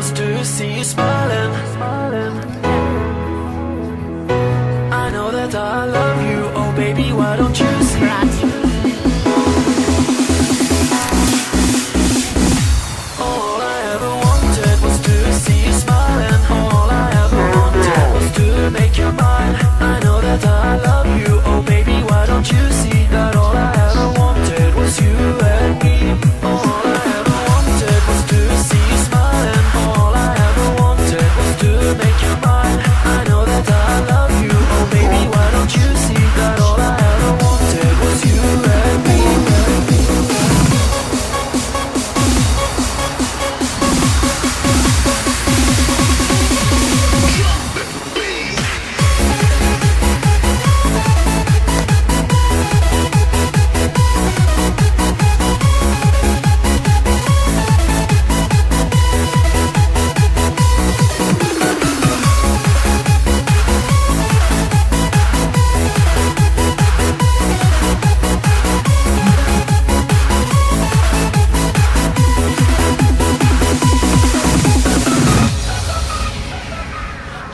was to see you smiling. I know that I love you, oh baby, why don't you see? All I ever wanted was to see you smiling. All I ever wanted was to make you mine. I know that I love you, oh baby, why don't you see that all I ever wanted was you and me. All I ever wanted was to see you smiling. All I ever wanted was to make you mine. I know that I love you, oh baby, why don't you see that all I ever wanted was you and me.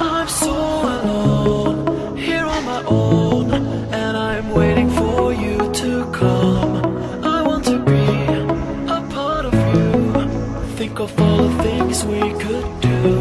I'm so alone, here on my own, and I'm waiting for you to come. I want to be a part of you. Think of all the things we could do.